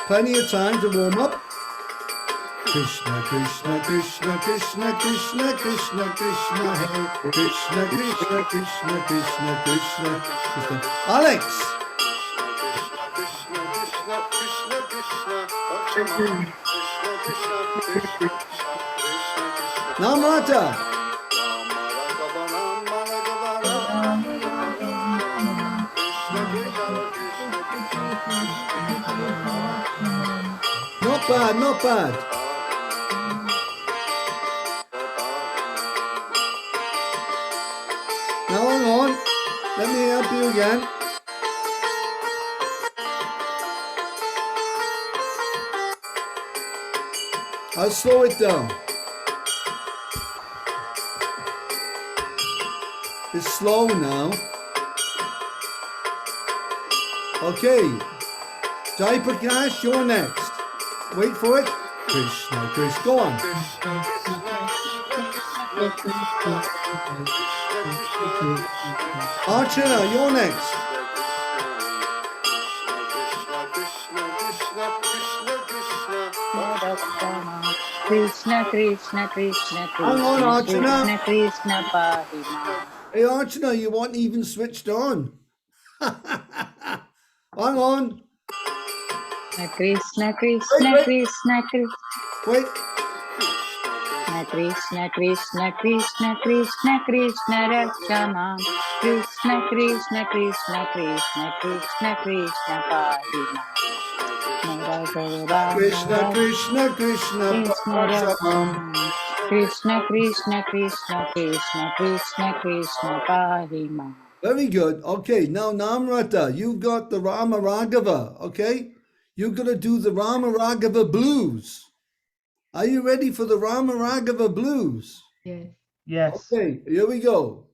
Plenty of time to warm up. Krishna, Krishna, Krishna, Krishna, Krishna, Krishna, Krishna, Hare Krishna, Krishna, Krishna, Krishna, Krishna, Krishna. Alex. Namrata. Not bad, not bad. Now hang on. Let me help you again. I'll slow it down. It's slow now. Okay. Jai Prakash, you're next. Wait for it. Krishna, Krishna. Go on. Archana, you're next. Krishna, Krishna, Krishna, Hang on, Archana. Krishna, Krishna, Pahima. Hey, Archana, you weren't even switched on. Hang on. Krishna, Krishna, Wait. Krishna, Krishna. Wait. Krishna, Krishna, Krishna, Krishna, Krishna, Rakshama. Krishna, Krishna, Krishna, Krishna, Krishna, Krishna, Pahima. Krishna, Krishna, Krishna, Paramam. Krishna, Krishna, Krishna, Krishna, Krishna, Krishna, Pahima. Very good. Okay, now Namrata, you've got the Rama Raghava, okay? You're going to do the Rama Raghava blues. Are you ready for the Rama Raghava blues? Yes. Yes. Okay, here we go.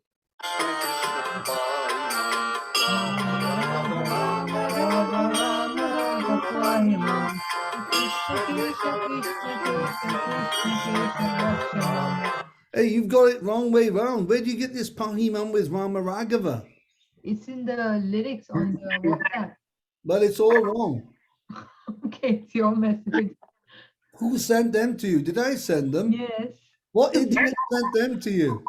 Hey, you've got it wrong way round. Where do you get this Pahimam with Rama Raghava? It's in the lyrics on the WhatsApp. But it's all wrong. Okay, it's your message. Who sent them to you? Did I send them? Yes. What idiot sent them to you?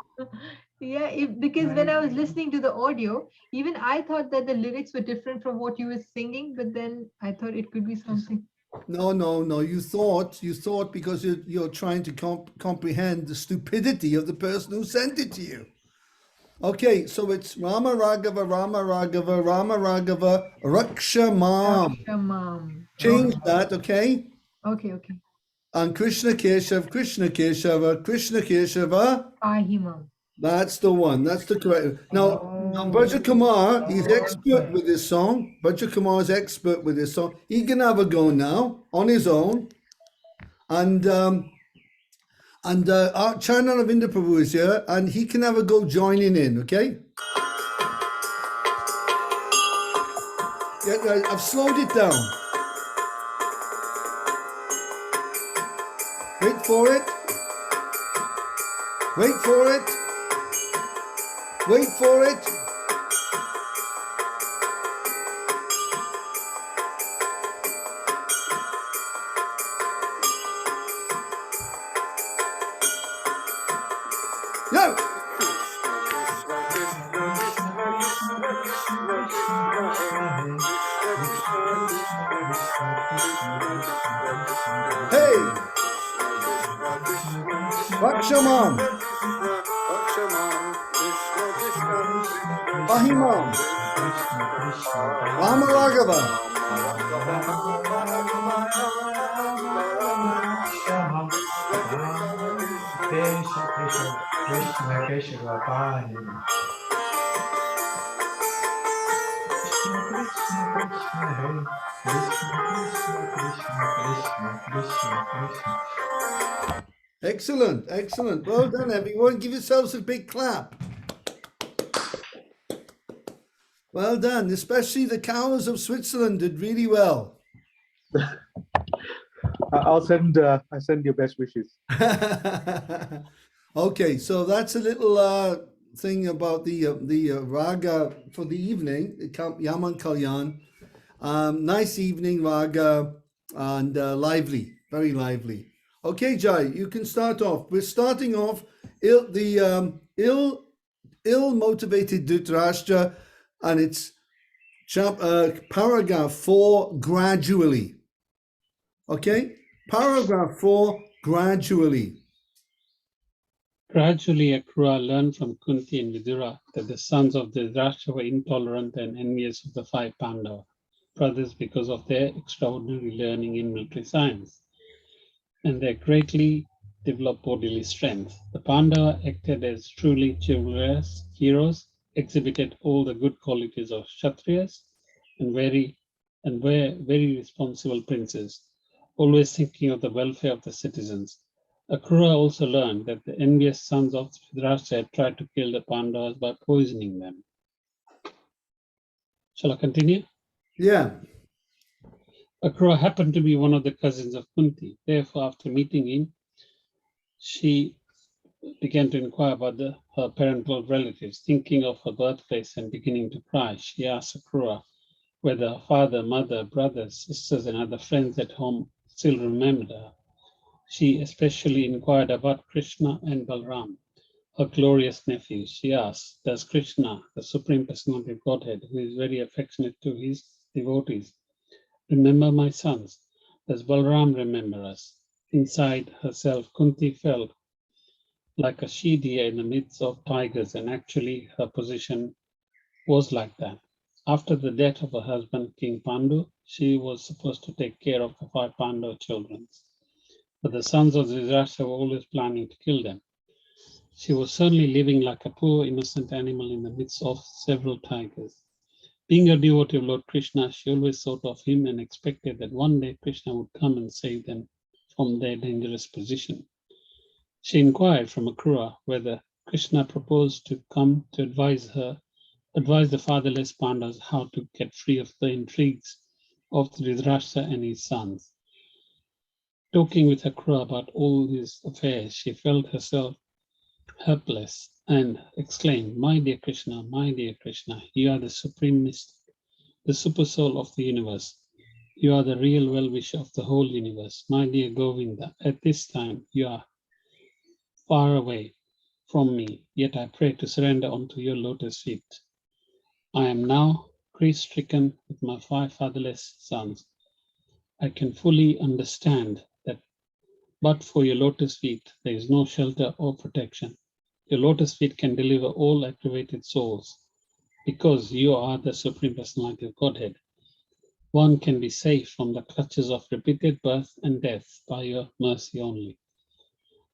Yeah, because when I was listening to the audio, even I thought that the lyrics were different from what you were singing, but then I thought it could be something. No. You thought because you're trying to comprehend the stupidity of the person who sent it to you. Okay, so it's Rama Raghava, Rama Raghava, Rama Raghava, Rakshamam. Rakshamam. Change that, okay? Okay. And Krishna Keshav, Krishna Keshava, Krishna Keshava. Pahimam. That's the one. That's the correct. Now Bhaja Kumar, he's expert with this song. Bhaja Kumar is expert with this song. He can have a go now on his own. And our Channel of India Prabhu is here, and he can have a go joining in, okay? Yeah, I've slowed it down. Wait for it. Wait for it. Wait for it. No. Hey. Rakshamam. Pahimam. Rama Raghava. Krishna, Krishna, Pahima. Excellent, excellent. Well done, everyone. Give yourselves a big clap. Well done. Especially the cows of Switzerland did really well. I send your best wishes. Okay, so that's a little thing about the raga for the evening, Yaman Kalyan. Nice evening raga. and lively, very lively. Okay, Jai, you can start off. We're starting off ill-motivated Dhritarashtra, and it's paragraph 4, gradually. Okay, paragraph 4, gradually. Gradually, Akrura learned from Kunti and Vidura that the sons of Dhritarashtra were intolerant and envious of the 5 Pandava brothers because of their extraordinary learning in military science and their greatly developed bodily strength. The Pandava acted as truly chivalrous heroes, exhibited all the good qualities of Kshatriyas, and were very responsible princes, always thinking of the welfare of the citizens. Akrura also learned that the envious sons of Dhritarashtra had tried to kill the Pandavas by poisoning them. Shall I continue? Yeah. Akrura happened to be one of the cousins of Kunti. Therefore, after meeting him, she began to inquire about her parental relatives. Thinking of her birthplace and beginning to cry, she asked Akrura whether her father, mother, brothers, sisters, and other friends at home still remembered her. She especially inquired about Krishna and Balram, her glorious nephews. She asked, does Krishna, the Supreme Personality of Godhead, who is very affectionate to his devotees, remember my sons? Does Balram remember us? Inside herself, Kunti felt like a she-deer in the midst of tigers, and actually her position was like that. After the death of her husband, King Pandu, she was supposed to take care of the 5 Pandava children. But the sons of Dhritarashtra were always planning to kill them. She was certainly living like a poor innocent animal in the midst of several tigers. Being a devotee of Lord Krishna, she always thought of him and expected that one day Krishna would come and save them from their dangerous position. She inquired from Akrura whether Krishna proposed to come to advise the fatherless Pandavas how to get free of the intrigues of Dhritarashtra and his sons. Talking with Akrura about all these affairs, she felt herself helpless and exclaimed, my dear Krishna, you are the supreme mystic, the super soul of the universe. You are the real well-wisher of the whole universe. My dear Govinda, at this time you are far away from me, yet I pray to surrender onto your lotus feet. I am now grief-stricken with my 5 fatherless sons. I can fully understand that but for your lotus feet, there is no shelter or protection. Your lotus feet can deliver all aggravated souls. Because you are the Supreme Personality of Godhead, one can be saved from the clutches of repeated birth and death by your mercy only.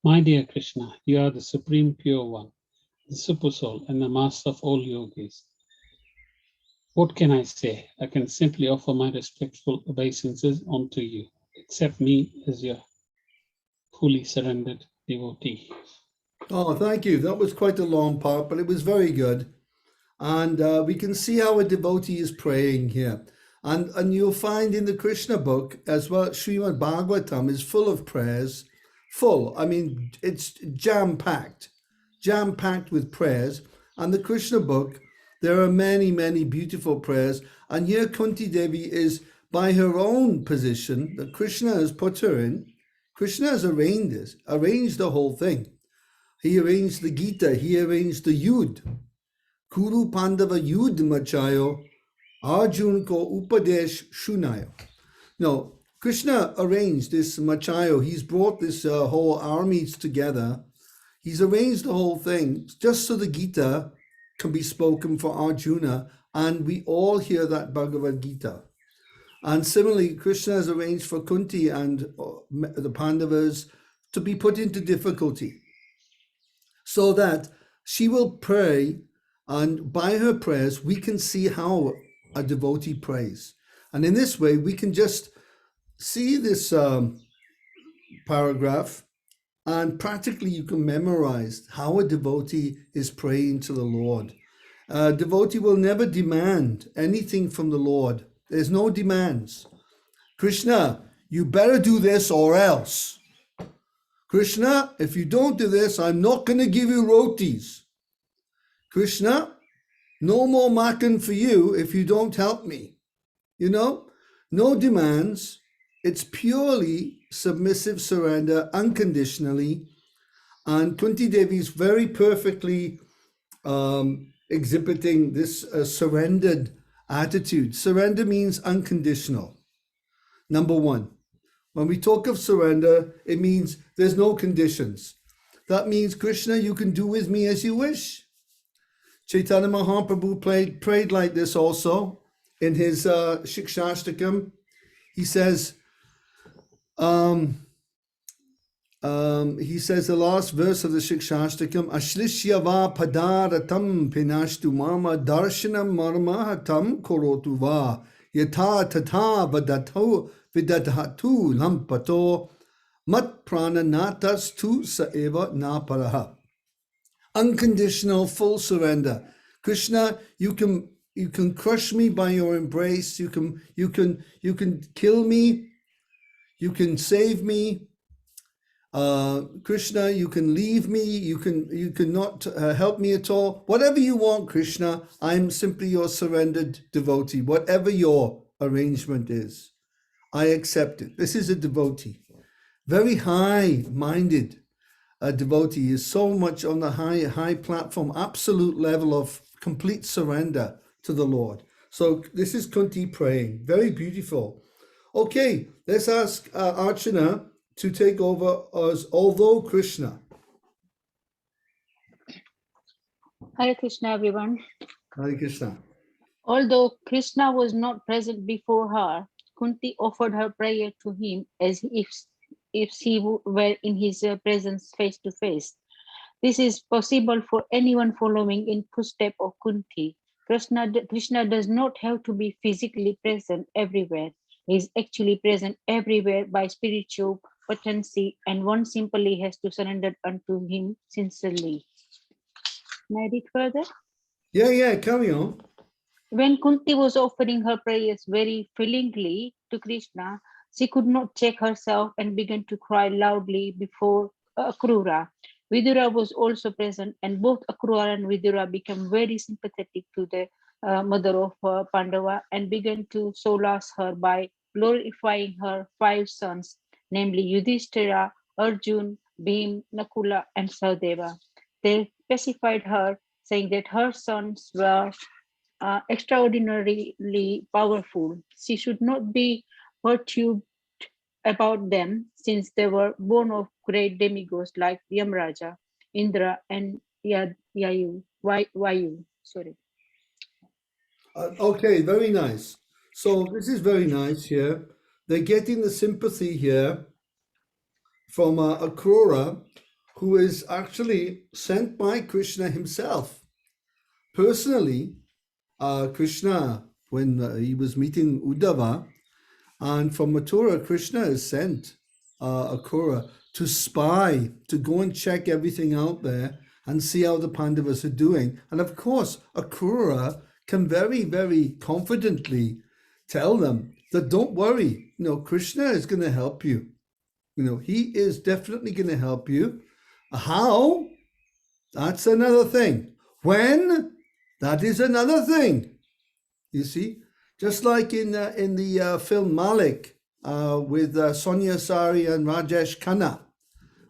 My dear Krishna, you are the Supreme Pure One, the Super Soul, and the Master of all yogis. What can I say? I can simply offer my respectful obeisances unto you. Accept me as your fully surrendered devotee. Oh, thank you. That was quite a long part, but it was very good. And we can see how a devotee is praying here. And you'll find in the Krishna book as well, Srimad Bhagavatam is full of prayers. Full. I mean, it's jam-packed with prayers. And the Krishna book, there are many, many beautiful prayers. And here Kunti Devi is by her own position that Krishna has put her in. Krishna has arranged the whole thing. He arranged the Gita, he arranged the Yud. Kuru Pandava Yud Machayo, Arjun ko Upadesh Shunayo. No, Krishna arranged this Machayo. He's brought this whole armies together. He's arranged the whole thing just so the Gita can be spoken for Arjuna, and we all hear that Bhagavad Gita. And similarly, Krishna has arranged for Kunti and the Pandavas to be put into difficulty so that she will pray, and by her prayers, we can see how a devotee prays. And in this way, we can just see this paragraph, and practically you can memorize how a devotee is praying to the Lord. A devotee will never demand anything from the Lord. There's no demands. Krishna, you better do this or else. Krishna, if you don't do this, I'm not going to give you rotis. Krishna, no more makan for you if you don't help me. You know, no demands. It's purely submissive surrender, unconditionally. And Kunti Devi is very perfectly exhibiting this surrendered attitude. Surrender means unconditional. Number one, when we talk of surrender, it means there's no conditions. That means, Krishna, you can do with me as you wish. Chaitanya Mahaprabhu prayed like this also in his Shikshashtakam. He says, the last verse of the Shikshashtakam, Ashlishya va padaratam pinashtu mama darshanam marmahatam korotu va yatha tatha vidadhatu lampato mat prananatas tu saeva na paraha. Unconditional, full surrender. Krishna, you can crush me by your embrace. You can kill me. You can save me. Krishna, you can leave me. You can not help me at all. Whatever you want, Krishna, I'm simply your surrendered devotee. Whatever your arrangement is, I accept it. This is a devotee, very high-minded. A devotee is so much on the high platform, absolute level of complete surrender to the Lord. So this is Kunti praying. Very beautiful. Okay, let's ask Archana to take over as although Krishna. Hare Krishna, everyone. Hare Krishna. Although Krishna was not present before her, Kunti offered her prayer to him as if she were in his presence face to face. This is possible for anyone following in footsteps of Kunti. Krishna does not have to be physically present everywhere. He is actually present everywhere by spiritual potency, and one simply has to surrender unto him sincerely. May I read further? Yeah, carry on. When Kunti was offering her prayers very feelingly to Krishna, she could not check herself and began to cry loudly before Akrura. Vidura was also present, and both Akrura and Vidura became very sympathetic to the mother of Pandava and began to solace her by glorifying her 5 sons, namely Yudhishthira, Arjun, Bhim, Nakula, and Sahadeva. They pacified her, saying that her sons were extraordinarily powerful. She should not be perturbed about them, since they were born of great demigods like Yamraja, Indra, and Vayu. Sorry. Okay, very nice. So this is very nice here. They're getting the sympathy here from Akrura, who is actually sent by Krishna himself. Personally, Krishna, when he was meeting Uddhava, and from Mathura, Krishna is sent Akrura to spy, to go and check everything out there and see how the Pandavas are doing. And of course, Akrura can very, very confidently tell them that don't worry, Krishna is going to help you. He is definitely going to help you. How? That's another thing. When? That is another thing. You see, just like in the film Malik with Sonia Sari and Rajesh Khanna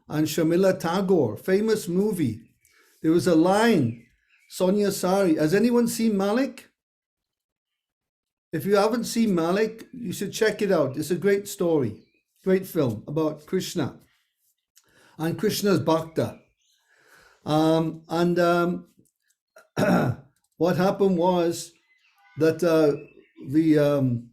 and Shamila Tagore, famous movie. There was a line, Sonia Sari. Has anyone seen Malik? If you haven't seen Malik, you should check it out. It's a great story, great film about Krishna and Krishna's Bhakta. What happened was that the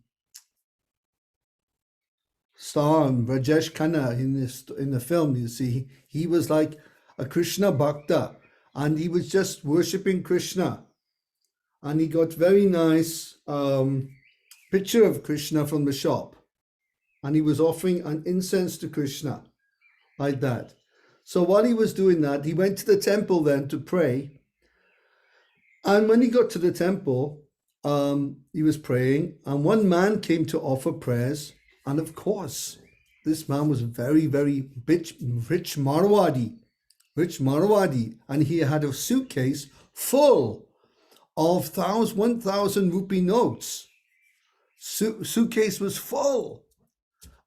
star Rajesh Khanna in the film, you see, he was like a Krishna Bhakta, and he was just worshipping Krishna, and he got very nice picture of Krishna from the shop, and he was offering an incense to Krishna like that. So while he was doing that, he went to the temple then to pray. And when he got to the temple, he was praying, and one man came to offer prayers. And of course, this man was very, very rich Marwadi, and he had a suitcase full of 1,000 rupee notes. Suitcase was full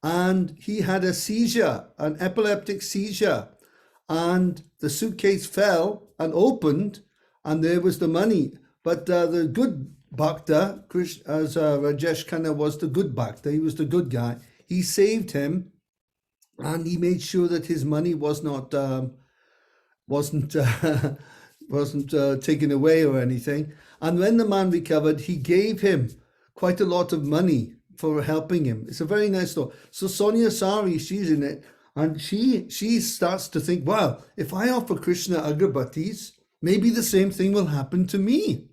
and he had a seizure, an epileptic seizure, and the suitcase fell and opened, and there was the money. But the good Bhakta, as Rajesh Khanna was the good Bhakta, he was the good guy. He saved him, and he made sure that his money wasn't taken away or anything. And when the man recovered, he gave him quite a lot of money for helping him. It's a very nice story. So Sonia Sari, she's in it, and she starts to think, wow, if I offer Krishna agarbattis, maybe the same thing will happen to me.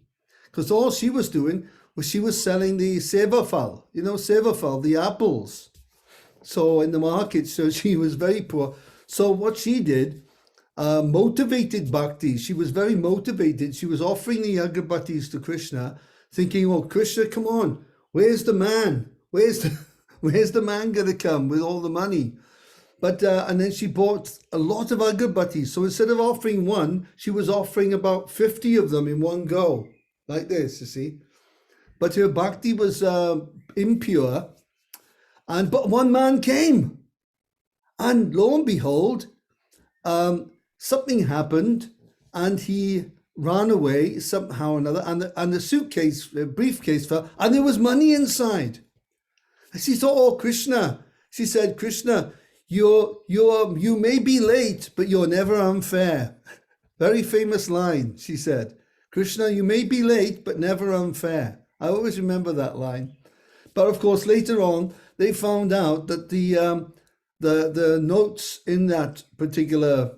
Because all she was doing was she was selling the sevafal, sevafal, the apples. So in the market, so she was very poor. So what she did, motivated bhakti. She was very motivated. She was offering the agarbattis to Krishna, thinking, oh, Krishna, come on, where's the man? Where's the man going to come with all the money? But and then she bought a lot of agarbattis. So instead of offering one, she was offering about 50 of them in one go, like this, you see. But her bhakti was impure. But one man came. And lo and behold, something happened, and he ran away somehow or another, and the suitcase, the briefcase fell, and there was money inside. And she thought, oh, Krishna. She said, Krishna, you may be late, but you're never unfair. Very famous line, she said. Krishna, you may be late, but never unfair. I always remember that line. But of course, later on, they found out that the notes in that particular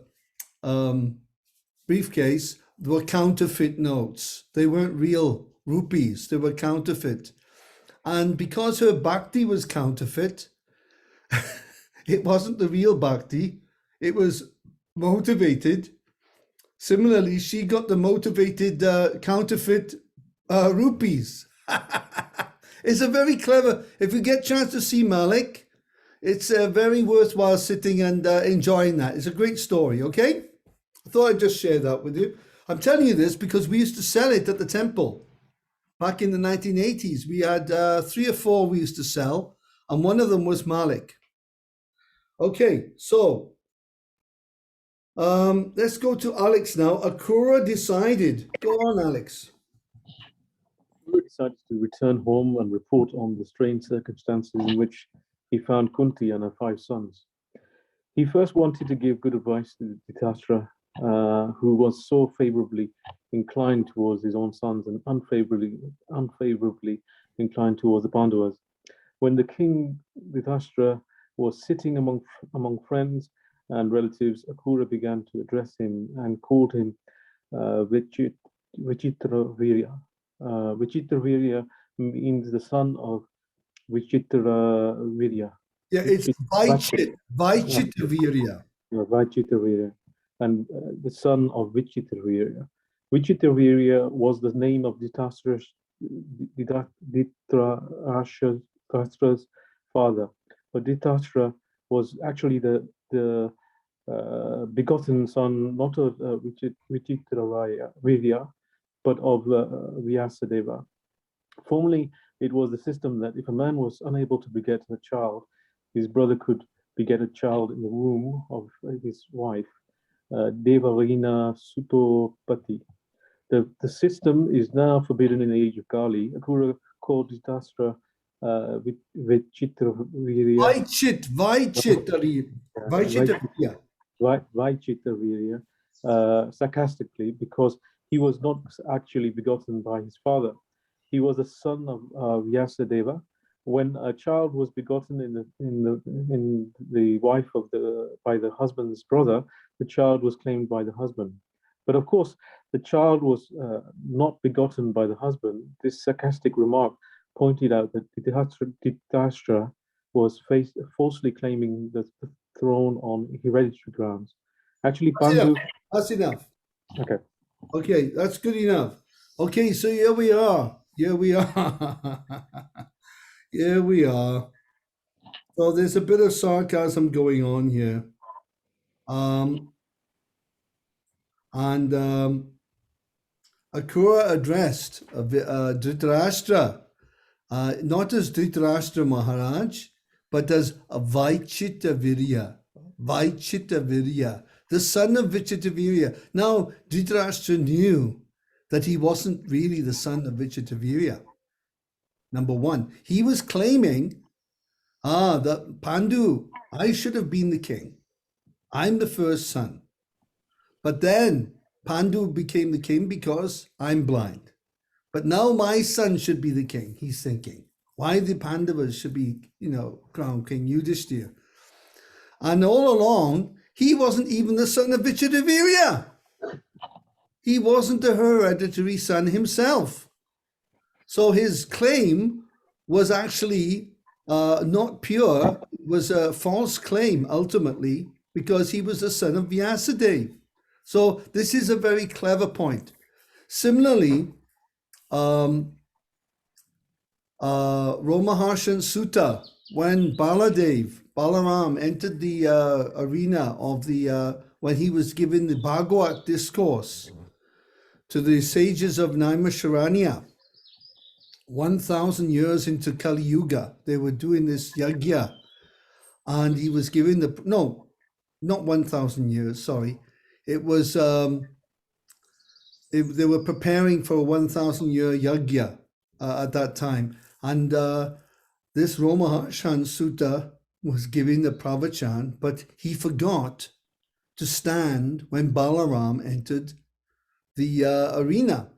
briefcase were counterfeit notes. They weren't real rupees. They were counterfeit. And because her bhakti was counterfeit, it wasn't the real bhakti. It was motivated. Similarly, she got the motivated counterfeit rupees. It's a very clever, if you get a chance to see Malik, it's very worthwhile sitting and enjoying that. It's a great story, okay? I thought I'd just share that with you. I'm telling you this because we used to sell it at the temple. Back in the 1980s, we had 3 or 4 we used to sell, and one of them was Malik. Okay, so let's go to Alex now. Akura decided. Go on, Alex. Akura decided to return home and report on the strange circumstances in which he found Kunti and her 5 sons. He first wanted to give good advice to Dhritarashtra, who was so favorably inclined towards his own sons and unfavorably inclined towards the Pandavas. When the king Dhritarashtra was sitting among friends and relatives, Akura began to address him and called him Vichitravirya. Vichitravirya means the son of Vichitravirya. Yeah, it's Vichitravirya. Vichitravirya, and the son of Vichitravirya. Vichitravirya was the name of Dhritarashtra's father, but Dhritarashtra was actually the begotten son not of Vichitravirya, but of Vyasadeva. Formerly, it was the system that if a man was unable to beget a child, his brother could beget a child in the womb of his wife, Devarina Sutopati. The system is now forbidden in the age of Kali. Akura called Dhritarashtra Vichitravirya. Vichitravirya, sarcastically, because he was not actually begotten by his father. He was the son of Vyasadeva. When a child was begotten in the wife by the husband's brother, the child was claimed by the husband. But of course, the child was not begotten by the husband. This sarcastic remark pointed out that Dhritarashtra was falsely claiming the throne on hereditary grounds. Actually, Pandu. That's enough. Okay. Okay, that's good enough. Okay, so here we are. Here we are. So there's a bit of sarcasm going on here. Akura addressed Dhritarashtra, not as Dhritarashtra Maharaj, but as a Vaichitavirya. Vaichitavirya, the son of Vichitavirya. Now, Dhritarashtra knew that he wasn't really the son of Vichitavirya. Number one, he was claiming, that Pandu, I should have been the king. I'm the first son. But then Pandu became the king because I'm blind. But now my son should be the king, he's thinking. Why the Pandavas should be, crowned King Yudhishthira. And all along, he wasn't even the son of Vichitavirya. He wasn't the hereditary son himself. So his claim was actually not pure, was a false claim ultimately, because he was the son of Vyasadeva. So this is a very clever point. Similarly, Romaharshan Sutta, when Balaram entered the arena of the, when he was given the Bhagavad discourse to the sages of Naimisharanya, 1,000 years into Kali Yuga, they were doing this yagya, and he was given the, no, not 1,000 years, sorry. It was, they were preparing for a 1,000-year yagya at that time. And this Romaharshan Sutta was giving the pravachan, but he forgot to stand when Balaram entered the arena.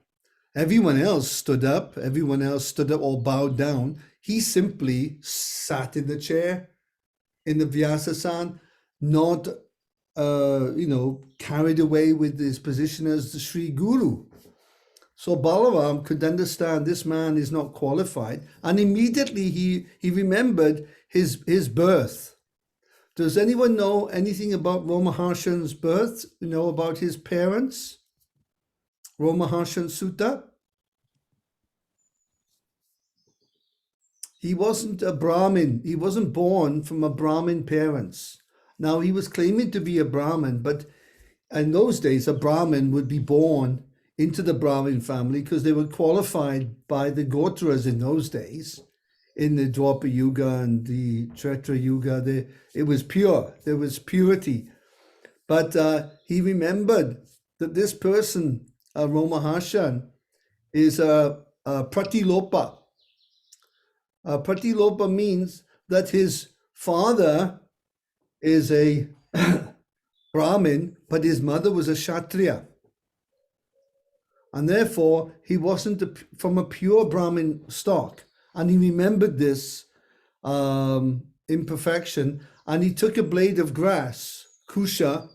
Everyone else stood up or bowed down. He simply sat in the chair in the Vyasasan, not carried away with his position as the Sri Guru. So Balaram could understand this man is not qualified, and immediately he remembered his birth. Does anyone know anything about Romaharshan's birth? About his parents? Romaharshan Sutta? He wasn't a Brahmin. He wasn't born from a Brahmin parents. Now, he was claiming to be a Brahmin, but in those days, a Brahmin would be born into the Brahmin family because they were qualified by the Gotras in those days. In the Dwapara Yuga and the Treta Yuga, it was pure. There was purity. But he remembered that this person, Romaharshan, is a Pratilopa. Pratilopa means that his father is a Brahmin, but his mother was a Kshatriya. And therefore, he wasn't from a pure Brahmin stock. And he remembered this imperfection, and he took a blade of grass, kusha,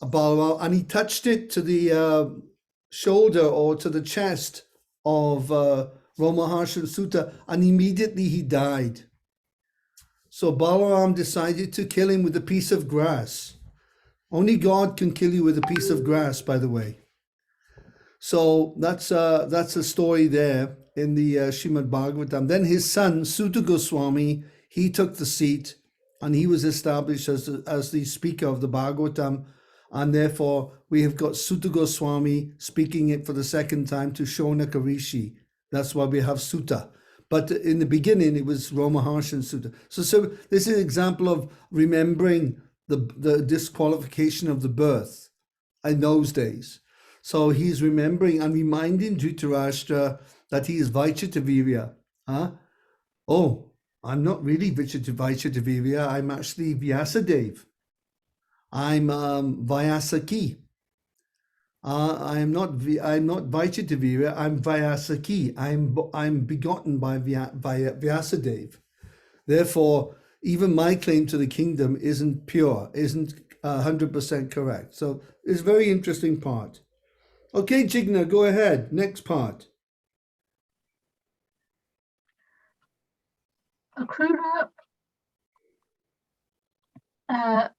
and he touched it to the shoulder or to the chest of Romaharshan Sutta, and immediately he died. So Balaram decided to kill him with a piece of grass. Only God can kill you with a piece of grass, by the way. So that's a story there in the Srimad Bhagavatam. Then his son, Sutta Goswami, he took the seat, and he was established as the speaker of the Bhagavatam. And therefore, we have got Sutta Goswami speaking it for the second time to Shonaka Rishi. That's why we have Sutta. But in the beginning, it was Romaharshan Sutta. So this is an example of remembering the disqualification of the birth in those days. So he's remembering and reminding Dhritarashtra that he is Vaichitavirya. Oh, I'm not really Vaichitavirya. I'm actually Vyasadeva. I'm Vyasaki. I'm not Vaichitavirya. I'm Vyasaki. I'm begotten by Vyasadeva. Therefore, even my claim to the kingdom isn't pure, isn't 100% correct. So it's a very interesting part. Okay, Jigna, go ahead. Next part. Akrura,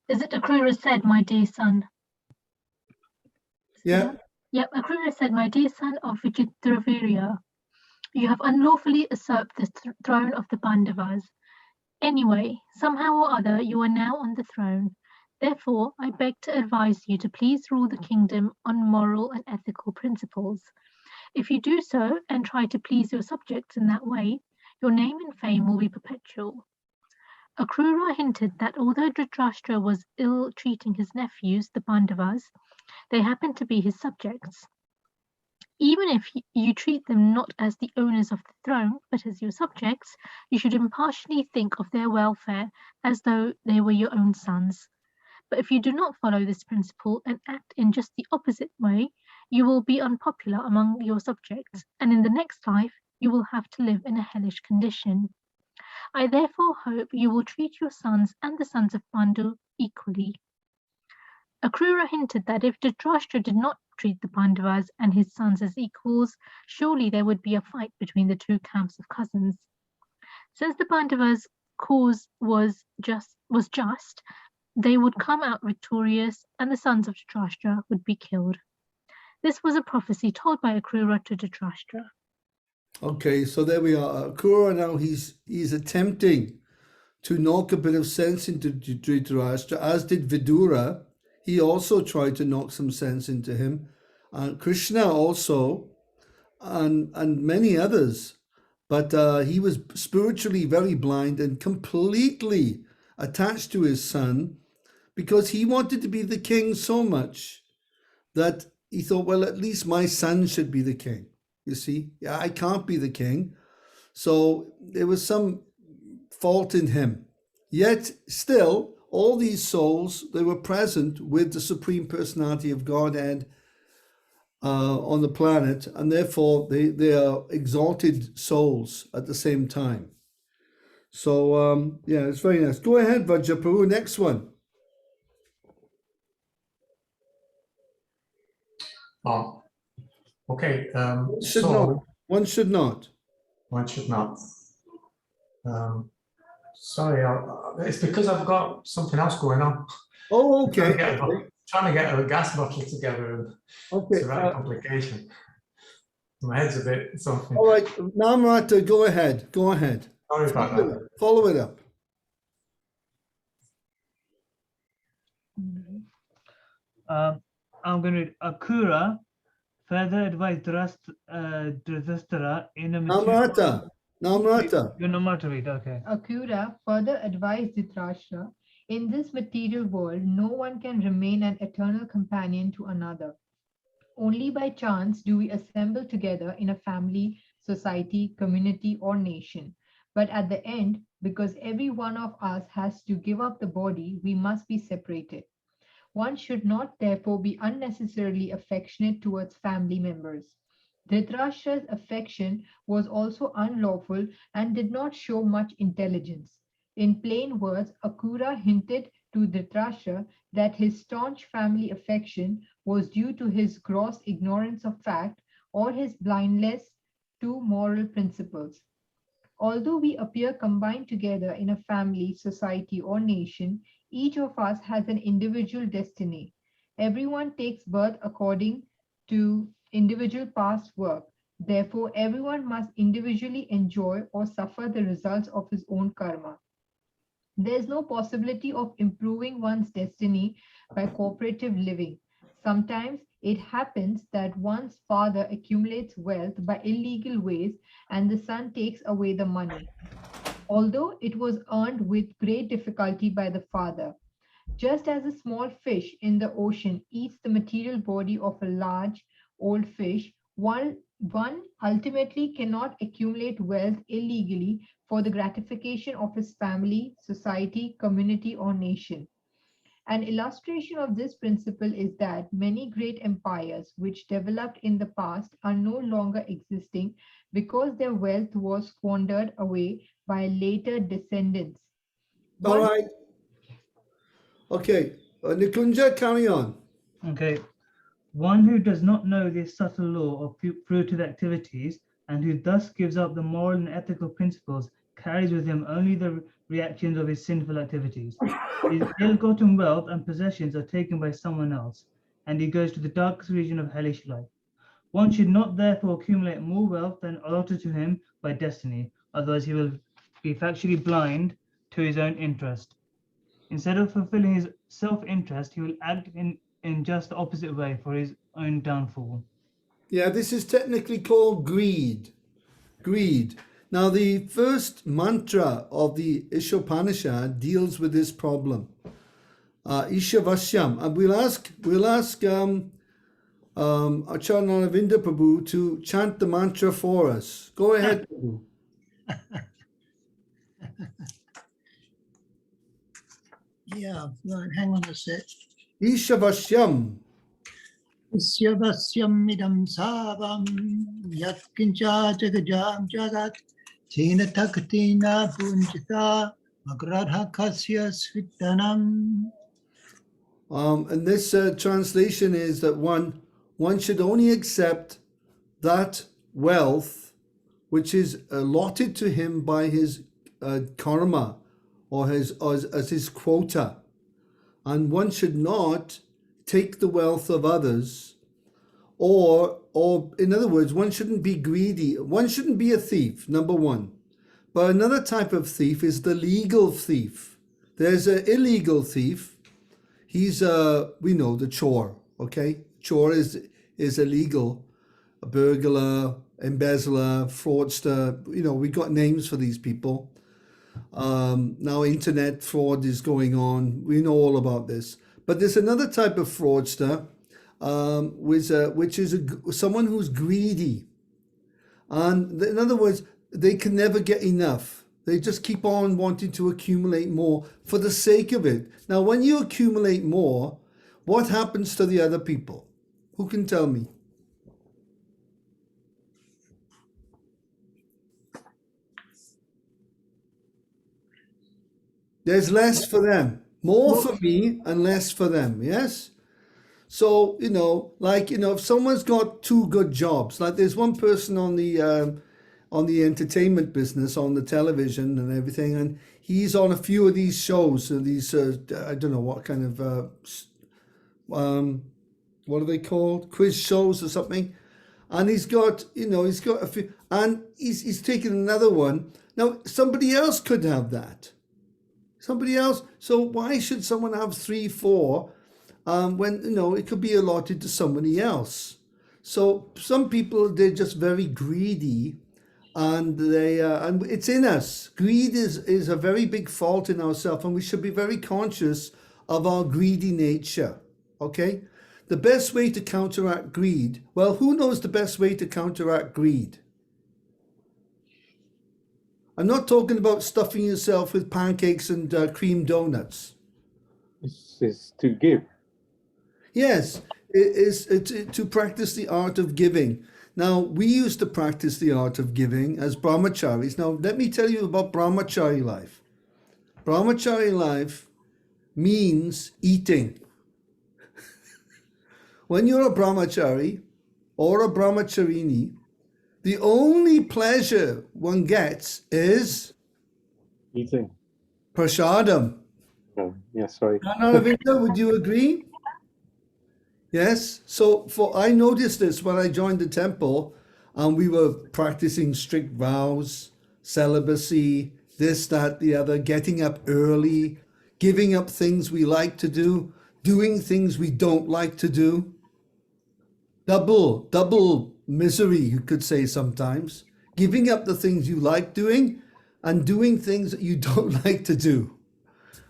is it Akrura said, my dear son? Yeah. Yep, Akrura said, my dear son of Vichitravirya, you have unlawfully usurped the throne of the Pandavas. Anyway, somehow or other, you are now on the throne. Therefore, I beg to advise you to please rule the kingdom on moral and ethical principles. If you do so and try to please your subjects in that way, your name and fame will be perpetual. Akrura hinted that although Dhritarashtra was ill-treating his nephews, the Pandavas, they happened to be his subjects. Even if you treat them not as the owners of the throne, but as your subjects, you should impartially think of their welfare as though they were your own sons. But if you do not follow this principle and act in just the opposite way, you will be unpopular among your subjects, and in the next life, you will have to live in a hellish condition. I therefore hope you will treat your sons and the sons of Pandu equally. Akrura hinted that if Dhritarashtra did not treat the Pandavas and his sons as equals, surely there would be a fight between the two camps of cousins. Since the Pandavas' cause was just, they would come out victorious and the sons of Dhritarashtra would be killed. This was a prophecy told by Akrura to Dhritarashtra. Okay, so there we are. Akrura now he's attempting to knock a bit of sense into Dhritarashtra, as did Vidura. He also tried to knock some sense into him. Krishna also, and many others. But he was spiritually very blind and completely attached to his son, because he wanted to be the king so much that he thought, well, at least my son should be the king. You see, yeah, I can't be the king. So there was some fault in him. Yet still, all these souls, they were present with the Supreme Personality of Godhead on the planet, and therefore they are exalted souls at the same time. So, yeah, it's very nice. Go ahead, Vajraprabhu, next one. Oh, okay. One should not. One should not. One should not. Sorry, it's because I've got something else going on. Oh, okay. Trying to get a gas bottle together, and it's a right complication. My head's a bit something. All right, Namrata, go ahead. Go ahead. Sorry about that. Follow it up. I'm going to Akrura further advised Dhritarashtra in a Namrata. You're Namrata, right? Okay. Akrura further advised Dhritarashtra, in this material world, no one can remain an eternal companion to another. Only by chance do we assemble together in a family, society, community, or nation. But at the end, because every one of us has to give up the body, we must be separated. One should not therefore be unnecessarily affectionate towards family members. Dhritarashtra's affection was also unlawful and did not show much intelligence. In plain words, Akrura hinted to Dhritarashtra that his staunch family affection was due to his gross ignorance of fact or his blindness to moral principles. Although we appear combined together in a family, society, or nation, each of us has an individual destiny. Everyone takes birth according to individual past work. Therefore, everyone must individually enjoy or suffer the results of his own karma. There is no possibility of improving one's destiny by cooperative living. Sometimes it happens that one's father accumulates wealth by illegal ways and the son takes away the money, although it was earned with great difficulty by the father. Just as a small fish in the ocean eats the material body of a large, old fish, one ultimately cannot accumulate wealth illegally for the gratification of his family, society, community, or nation. An illustration of this principle is that many great empires which developed in the past are no longer existing because their wealth was squandered away by later descendants. All right. Okay, Nikunja, carry on. Okay. One who does not know this subtle law of fruitive activities and who thus gives up the moral and ethical principles carries with him only the reactions of his sinful activities. His ill-gotten wealth and possessions are taken by someone else, and he goes to the darkest region of hellish life. One should not therefore accumulate more wealth than allotted to him by destiny, otherwise he will be factually blind to his own interest. Instead of fulfilling his self-interest, he will act in just the opposite way for his own downfall. Yeah, this is technically called greed. Greed. Now, the first mantra of the Ishopanishad deals with this problem. Ishavashyam. And we'll ask Acharya Naravinda Prabhu to chant the mantra for us. Go ahead, Prabhu. Yeah, hang on a sec. Ishavashyam. Isyavasyam idam savam yatkincha jagajam jagat tina taktina punjita magradha kasya svitanam. And this translation is that one should only accept that wealth which is allotted to him by his karma or as his quota, and one should not take the wealth of others, or in other words, one shouldn't be greedy. One shouldn't be a thief, number one. But another type of thief is the legal thief. There's an illegal thief. He's we know the chore, okay? Chore is illegal. A burglar, embezzler, fraudster, we got names for these people. Now internet fraud is going on. We know all about this. But there's another type of fraudster, which is someone who's greedy. And in other words, they can never get enough. They just keep on wanting to accumulate more for the sake of it. Now, when you accumulate more, what happens to the other people? Who can tell me? There's less for them. More for me and less for them, yes? So, if someone's got two good jobs, like there's one person on the entertainment business, on the television and everything, and he's on a few of these shows, I don't know what kind of, what are they called? Quiz shows or something. And he's got a few, and he's taken another one. Now, somebody else could have that. Somebody else. So why should someone have 3, 4 when it could be allotted to somebody else? So some people, they're just very greedy, and and it's in us. Greed is a very big fault in ourselves, and we should be very conscious of our greedy nature. Okay, the best way to counteract greed. Well, who knows the best way to counteract greed? I'm not talking about stuffing yourself with pancakes and cream donuts. It's to give. Yes, it is to practice the art of giving. Now, we used to practice the art of giving as brahmacharis. Now, let me tell you about brahmachari life. Brahmachari life means eating. When you're a brahmachari or a brahmacharini, the only pleasure one gets is Eating. prasadam. Oh, yeah, sorry. Naravinda, would you agree? Yes. So I noticed this when I joined the temple, and we were practicing strict vows, celibacy, this, that, the other, getting up early, giving up things we like to do, doing things we don't like to do. Double misery, you could say sometimes. Giving up the things you like doing and doing things that you don't like to do.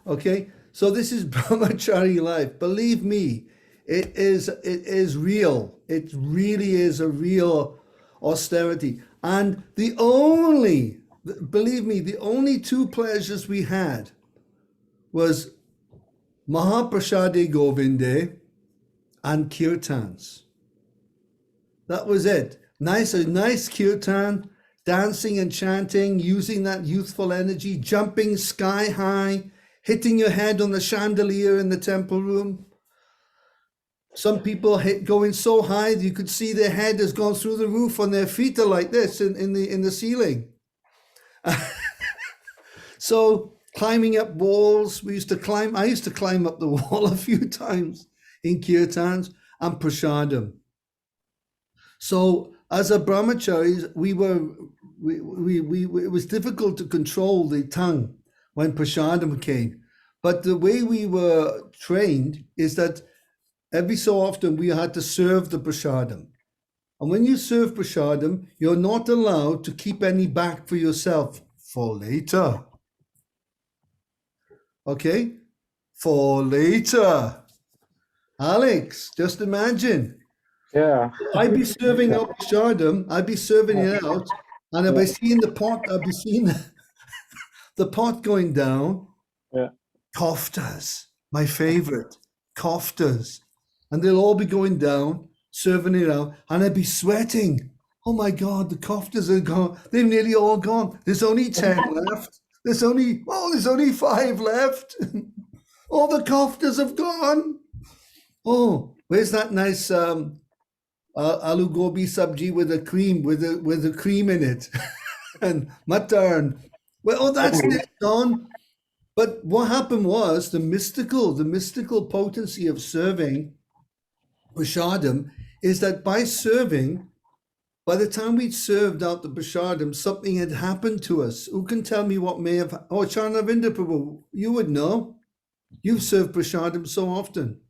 Okay? So this is brahmachari life. Believe me, it is real. It really is a real austerity. And believe me, the only two pleasures we had was Mahaprasade Govinde and kirtans. That was it. A nice kirtan, dancing and chanting, using that youthful energy, jumping sky high, hitting your head on the chandelier in the temple room. Some people going so high that you could see their head has gone through the roof, and their feet are like this in the ceiling. So climbing up walls, I used to climb up the wall a few times in kirtans, and prasadam. So as a brahmacharis, it was difficult to control the tongue when prasadam came. But the way we were trained is that every so often we had to serve the prasadam. And when you serve prasadam, you're not allowed to keep any back for yourself for later. Okay? For later. Alex, just imagine. Yeah. I'd be serving out prasadam, I'd be serving it out, and I'd be seeing the pot, I'd be seeing the pot going down. Yeah. Koftas, my favorite, koftas. And they'll all be going down, serving it out, and I'd be sweating. Oh my God, the koftas are gone. They've nearly all gone. There's only 10 left. There's only 5 left. All the koftas have gone. Oh, where's that nice aloo gobi sabji with a cream, with a cream in it, and mutton? Well, that's gone. But what happened was the mystical potency of serving prasadam is that by serving, by the time we'd served out the prasadam, something had happened to us. Who can tell me what may have? Oh, Charnavinda Prabhu, you would know. You've served prasadam so often.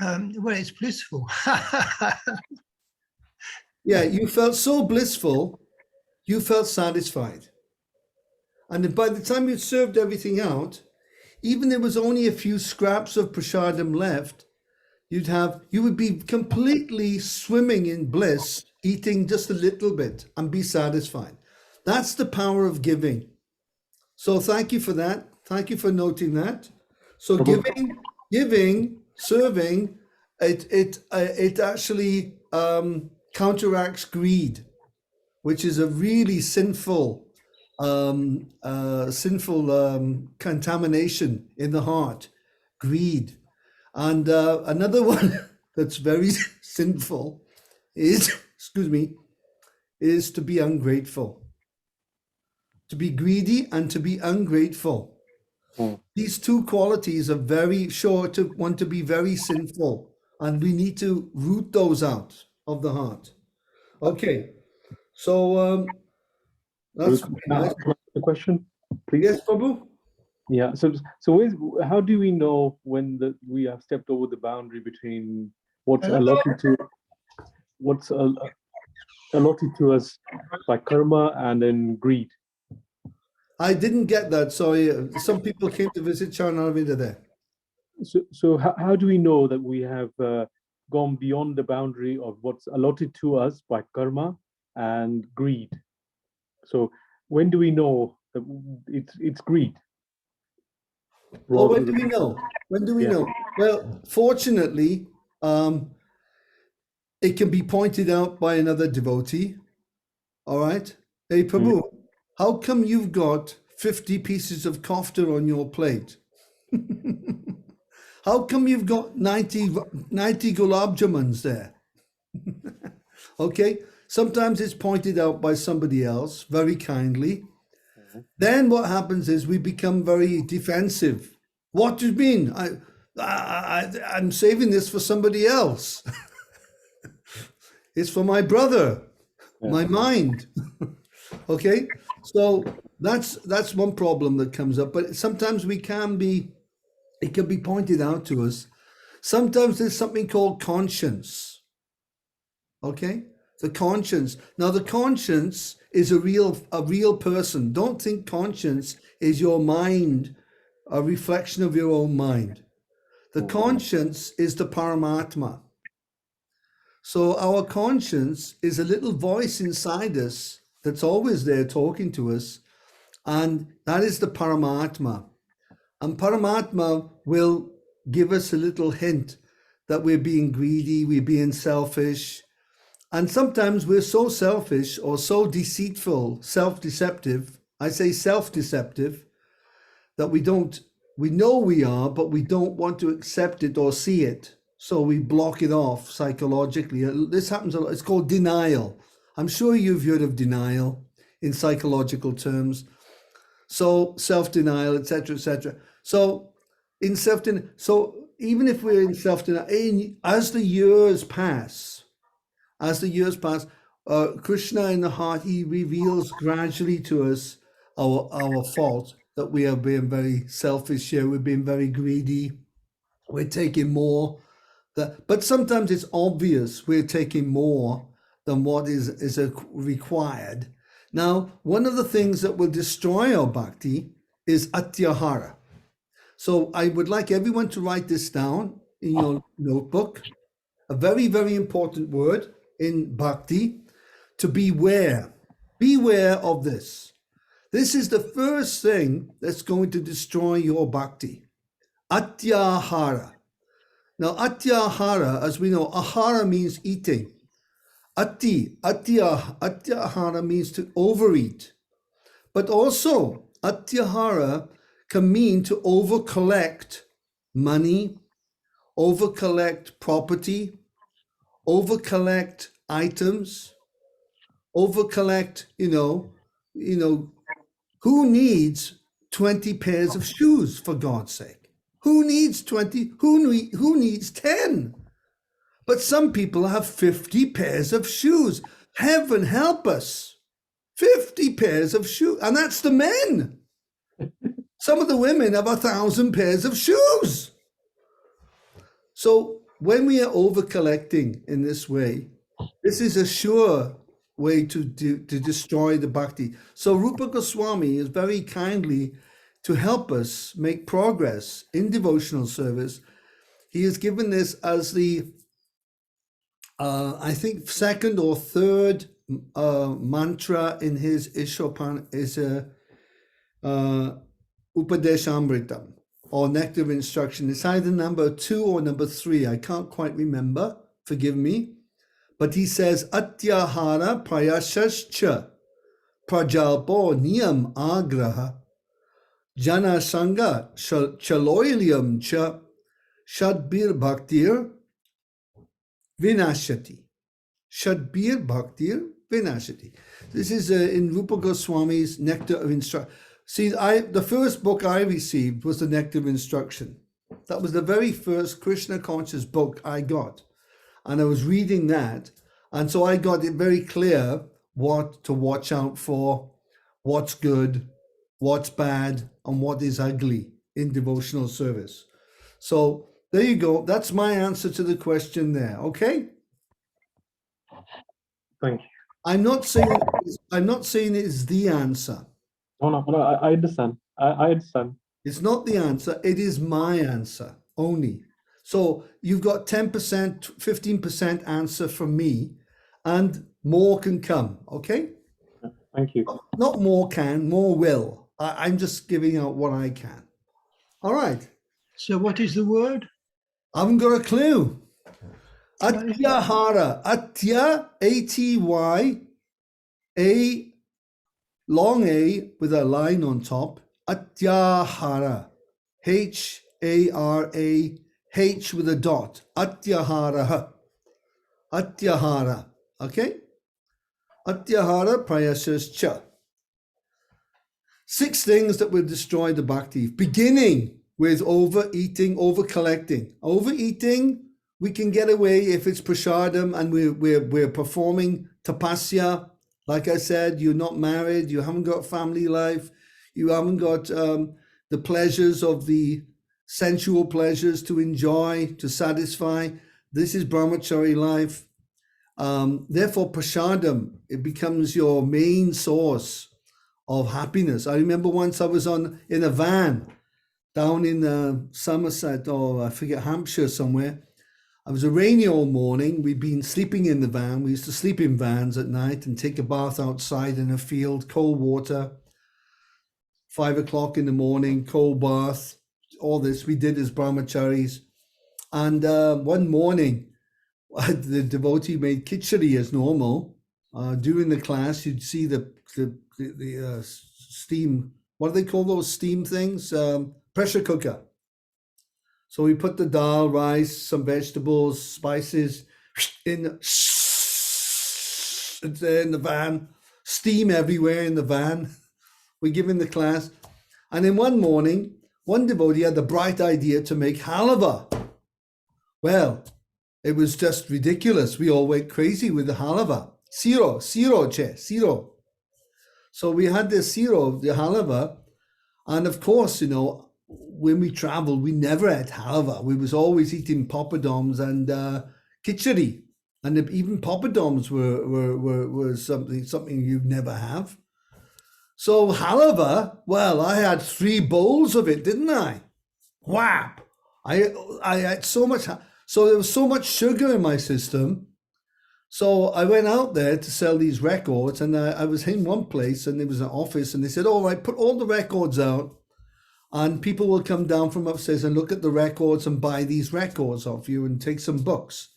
Well, it's blissful. Yeah, you felt so blissful, you felt satisfied. And by the time you'd served everything out, even there was only a few scraps of prasadam left, you would be completely swimming in bliss, eating just a little bit and be satisfied. That's the power of giving. So thank you for that. Thank you for noting that. So giving, serving, it actually counteracts greed, which is a really sinful contamination in the heart, greed. And another one that's very sinful is, is to be ungrateful. To be greedy and to be ungrateful. These two qualities are very sure to want to be very sinful, and we need to root those out of the heart. Okay, so that's nice. The question, please. Yes, Prabhu. Yeah. So how do we know when we have stepped over the boundary between what's allotted to us by karma and then greed? I didn't get that. Sorry. Some people came to visit Charnavinda there. So how do we know that we have gone beyond the boundary of what's allotted to us by karma and greed? So when do we know that it's greed? Well, when do we know? When do we know? Well, fortunately, it can be pointed out by another devotee. All right. Hey, Prabhu, how come you've got 50 pieces of kofta on your plate? How come you've got 90 gulab jamans there? Okay. Sometimes it's pointed out by somebody else very kindly. Then what happens is we become very defensive. What do you mean? I'm saving this for somebody else. It's for my brother, my mind. Okay, so that's one problem that comes up. But sometimes it can be pointed out to us. Sometimes there's something called conscience. Okay, the conscience. Now the conscience is a real person. Don't think conscience is your mind, a reflection of your own mind. The conscience is the Paramatma. So our conscience is a little voice inside us that's always there talking to us, and that is the Paramatma. And Paramatma will give us a little hint that we're being greedy, we're being selfish. And sometimes we're so selfish or so deceitful, self-deceptive, I say self-deceptive, that we know we are, but we don't want to accept it or see it. So we block it off psychologically. This happens a lot. It's called denial. I'm sure you've heard of denial in psychological terms. So self-denial, etc., etc. So in self-denial, so even if we're in self-denial, as the years pass, Krishna in the heart, he reveals gradually to us our fault, that we are being very selfish here, we're being very greedy, we're taking more But sometimes it's obvious we're taking more than what is required. Now, one of the things that will destroy our bhakti is atyahara. So I would like everyone to write this down in your notebook. A very, very important word in bhakti, to beware. Beware of this. This is the first thing that's going to destroy your bhakti. Atyahara. Now, atyahara, as we know, ahara means eating. Atyahara means to overeat. But also, atyahara can mean to overcollect money, overcollect property, overcollect items, overcollect, who needs 20 pairs of shoes, for God's sake? Who needs 20? Who needs 10? But some people have 50 pairs of shoes. Heaven help us. 50 pairs of shoes. And that's the men. Some of the women have 1,000 pairs of shoes. So when we are over collecting in this way, this is a sure way to destroy the bhakti. So Rupa Goswami is very kindly to help us make progress in devotional service. He has given this as the, I think, second or third mantra in his Upadeshamritam, or nectar of instruction. It's either number 2 or number 3. I can't quite remember. Forgive me. But he says, Atyahara prayashascha prajalpo niyam agraha jana sanga chaloiliam cha shadbir bhaktir vinashati. Shadbir bhaktir vinashati. This is in Rupa Goswami's Nectar of Instruction. See, the first book I received was the Nectar of Instruction. That was the very first Krishna conscious book I got. And I was reading that. And so I got it very clear what to watch out for, what's good, what's bad, and what is ugly in devotional service. So there you go. That's my answer to the question there. Okay? Thank you. I'm not saying it is the answer. No, I understand. I understand. It's not the answer. It is my answer only. So you've got 10%, 15% answer from me, and more can come. Okay? Thank you. Not more can, more will. I'm just giving out what I can. All right. So what is the word? I haven't got a clue. Atyahara. Atya, A-T-Y, A, long A with a line on top. Atyahara. H-A-R-A, H with a dot. Atyahara. Atyahara. Okay? Atyahara prayasascha. 6 things that will destroy the bhakti, beginning with overeating, overcollecting. Overeating, we can get away if it's prasadam and we're performing tapasya. Like I said, you're not married, you haven't got family life, you haven't got the pleasures of the sensual pleasures to enjoy, to satisfy. This is brahmachari life. Therefore, prasadam, it becomes your main source of happiness. I remember once I was in a van down in Somerset, or I forget, Hampshire somewhere. It was a rainy old morning. We'd been sleeping in the van. We used to sleep in vans at night and take a bath outside in a field, cold water, 5 o'clock in the morning, cold bath, all this we did as brahmacharis. And one morning, the devotee made khichdi as normal. During the class, you'd see the steam, what do they call those steam things? Pressure cooker. So we put the dal, rice, some vegetables, spices in the van, steam everywhere in the van. We give in the class. And then one morning, one devotee had the bright idea to make halava. Well, it was just ridiculous. We all went crazy with the halava. Siro. So we had this siro, the halava. And of course, when we traveled, we never ate halva. We was always eating poppadoms and khichdi, and even poppadoms were something you'd never have. So halva, well, I had 3 bowls of it, didn't I? Whap! I had so much, so there was so much sugar in my system. So I went out there to sell these records, and I was in one place, and there was an office, and they said, all right, put all the records out, and people will come down from upstairs and look at the records and buy these records off you and take some books.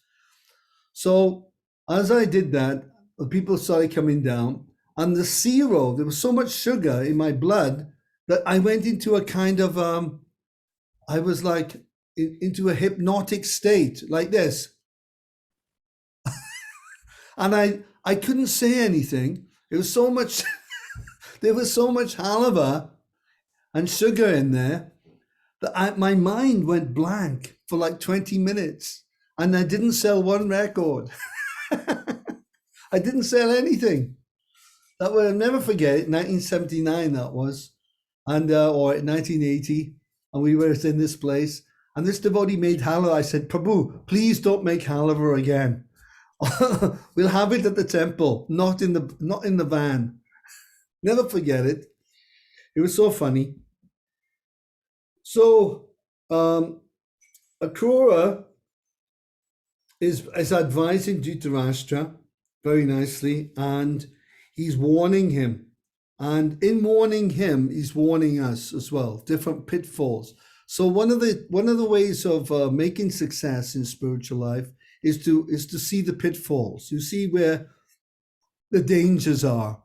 So as I did that, the people started coming down, and the zero, there was so much sugar in my blood that I went into a kind of, I was like into a hypnotic state like this. And I couldn't say anything. It was so much, there was so much halva and sugar in there that my mind went blank for like 20 minutes, and I didn't sell one record. I didn't sell anything. That will never forget it. 1979 that was, and or 1980, and we were in this place, and this devotee made halva. I said, Prabhu, please don't make halva again. We'll have it at the temple, not in the van. Never forget it. It was so funny. So Akrura is advising Dhritarashtra very nicely, and he's warning him. And in warning him, he's warning us as well, different pitfalls. So one of the ways of making success in spiritual life is to see the pitfalls. You see where the dangers are.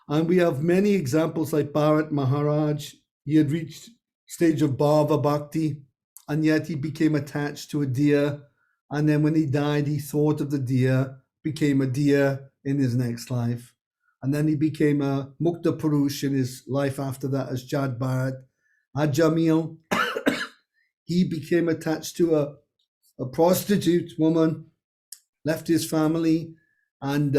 And we have many examples like Bharat Maharaj. He had reached stage of bhava bhakti, and yet he became attached to a deer. And then when he died, he thought of the deer, became a deer in his next life. And then he became a Mukta Purush in his life after that as Jad Bharat. Ajamil, he became attached to a prostitute woman, left his family, and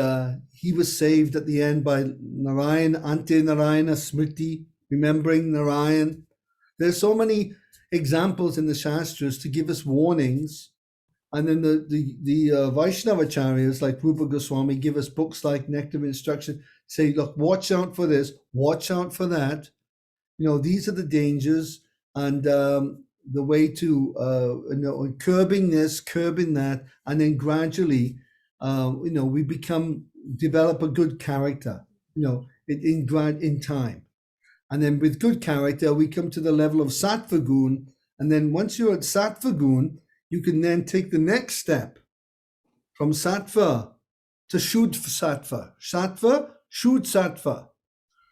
he was saved at the end by Narayan, Ante Narayana Smriti, remembering Narayan. There's so many examples in the Shastras to give us warnings. And then the Vaishnavacharyas like Rupa Goswami give us books like Nectar of Instruction, say, look, watch out for this, watch out for that. You know, these are the dangers, and the way to curbing this, curbing that, and then gradually, we develop a good character, in time. And then with good character, we come to the level of Sattva Gun. And then once you're at Sattva Gun, you can then take the next step from Sattva to Shuddha Sattva. Sattva, Shuddha Sattva.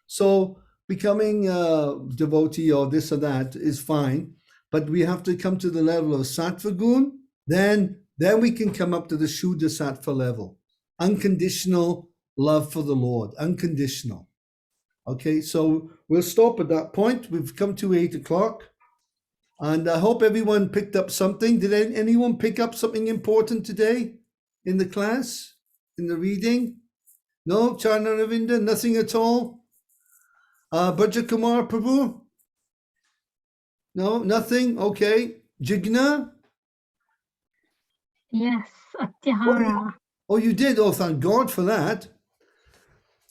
So becoming a devotee or this or that is fine, but we have to come to the level of Sattva Gun. Then we can come up to the Shuddha Sattva level. Unconditional love for the Lord, unconditional. Okay, so we'll stop at that point. We've come to 8 o'clock. And I hope everyone picked up something. Did anyone pick up something important today in the class, in the reading? No, Charna Ravinda, nothing at all? Bhaja Kumar Prabhu? No, nothing? Okay. Jigna? Yes, Atyahara. Oh, you did? Oh, thank God for that.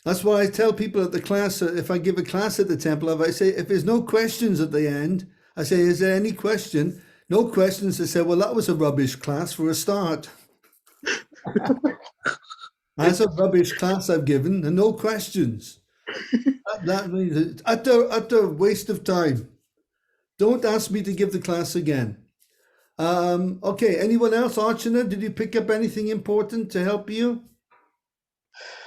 That's why I tell people at the class, if I give a class at the temple, I say, if there's no questions at the end, I say, is there any question? No questions. I say, well, that was a rubbish class for a start. That's a rubbish class I've given, and no questions. That means utter waste of time. Don't ask me to give the class again. Okay, anyone else? Archana, did you pick up anything important to help you?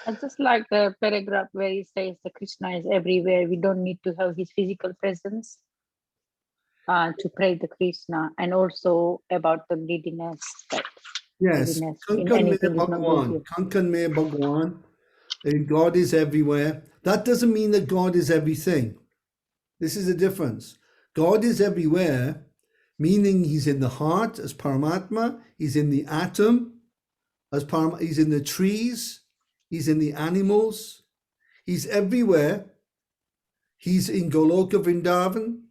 I just like the paragraph where he says that Krishna is everywhere. We don't need to have his physical presence to pray the Krishna, and also about the greediness. Yes, Kankan Me Bhagwan. Kankan Me Bhagwan. God is everywhere. That doesn't mean that God is everything. This is the difference. God is everywhere, meaning he's in the heart as Paramatma, he's in the atom as Paramatma, he's in the trees, he's in the animals, he's everywhere. He's in Goloka Vrindavan,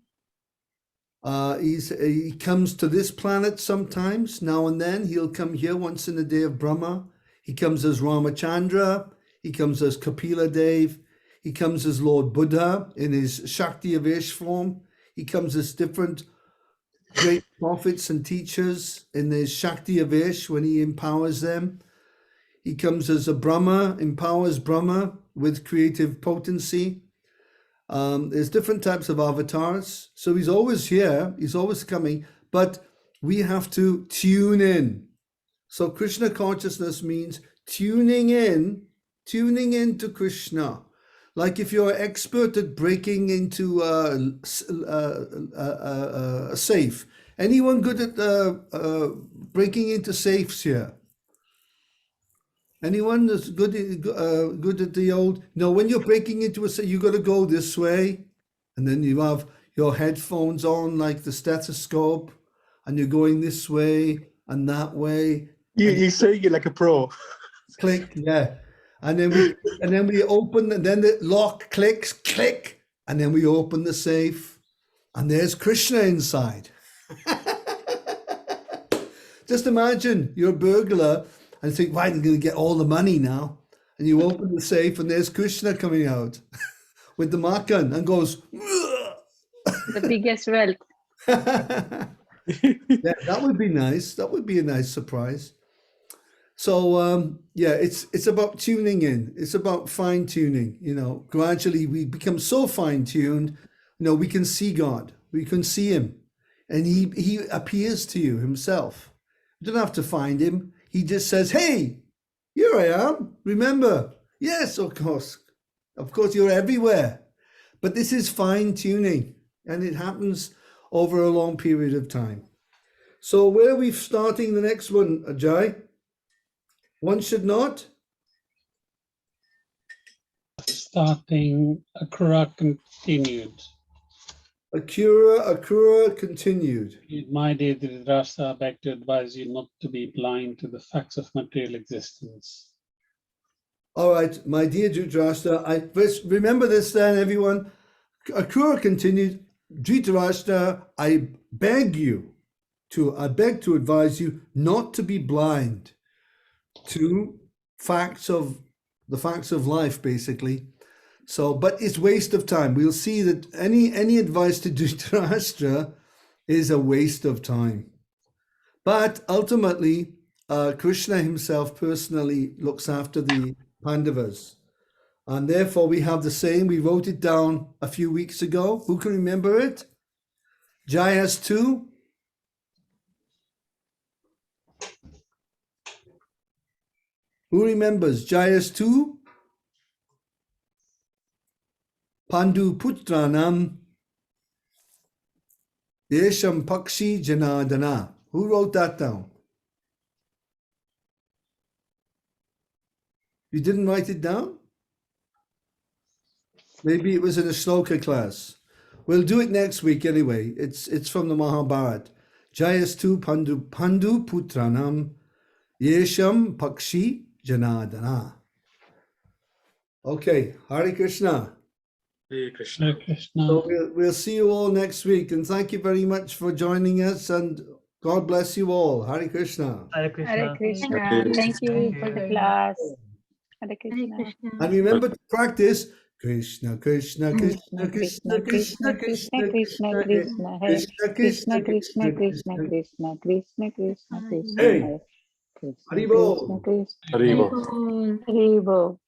He comes to this planet sometimes, now and then. He'll come here once in the day of Brahma. He comes as Ramachandra. He comes as Kapila Dev. He comes as Lord Buddha in his Shakti Avesh form. He comes as different great prophets and teachers in his Shakti Avesh when he empowers them. He comes as a Brahma, empowers Brahma with creative potency. There's different types of avatars. So he's always here, he's always coming, but we have to tune in. So Krishna consciousness means tuning in to Krishna. Like if you're an expert at breaking into a safe. Anyone good at breaking into safes here? Anyone that's good at the old? No, when you're breaking into a safe, you got to go this way, and then you have your headphones on, like the stethoscope, and you're going this way and that way. You're saying it like a pro. Click, yeah. And then we open, and then the lock clicks, click, and then we open the safe, and there's Krishna inside. Just imagine you're a burglar and think, right, I'm going to get all the money now. And you open the safe, and there's Krishna coming out with the makan and goes, The biggest wealth. yeah, that would be nice. That would be a nice surprise. So yeah, it's about tuning in. It's about fine tuning. You know, gradually we become so fine tuned. You know, we can see God. We can see Him, and He appears to you Himself. You don't have to find Him. He just says, "Hey, here I am. Remember? Yes, of course. Of course, you're everywhere." But this is fine tuning, and it happens over a long period of time. So where are we starting the next one, Ajay? One should not? Starting Akrura continued. Akrura continued. My dear Dhritarashtra, I beg to advise you not to be blind to the facts of material existence. All right, my dear Dhritarashtra, remember this then, everyone. Akrura continued, Dhritarashtra, I beg to advise you not to be blind to the facts of life, basically. So, but it's waste of time. We'll see that any advice to Dhritarashtra is a waste of time. But ultimately, Krishna himself personally looks after the Pandavas. And therefore we have the saying, we wrote it down a few weeks ago. Who can remember it? Jayas 2. Who remembers Jayas 2? Pandu Putranam Desham Pakshi Janadana. Who wrote that down? You didn't write it down? Maybe it was in a shloka class. We'll do it next week anyway. It's from the Mahabharata. Jayas 2 Pandu Putranam Yesham Pakshi Janadana. Okay, Hare Krishna. Hare Krishna. Hare Krishna. So we'll see you all next week, and thank you very much for joining us, and God bless you all. Hare Krishna. Hare Krishna. Hare Krishna. Hare Thank you Thank for you the very class. Hare Hare Krishna. Krishna. And remember to practice Krishna, Krishna, Krishna, Krishna, Krishna, Krishna, Krishna, Krishna, Hare Krishna, Krishna, Krishna, Krishna, Krishna, Krishna, Krishna, Hey, Hare Krishna, Haribol. Krishna, Haribol. Krishna, Hare Bo.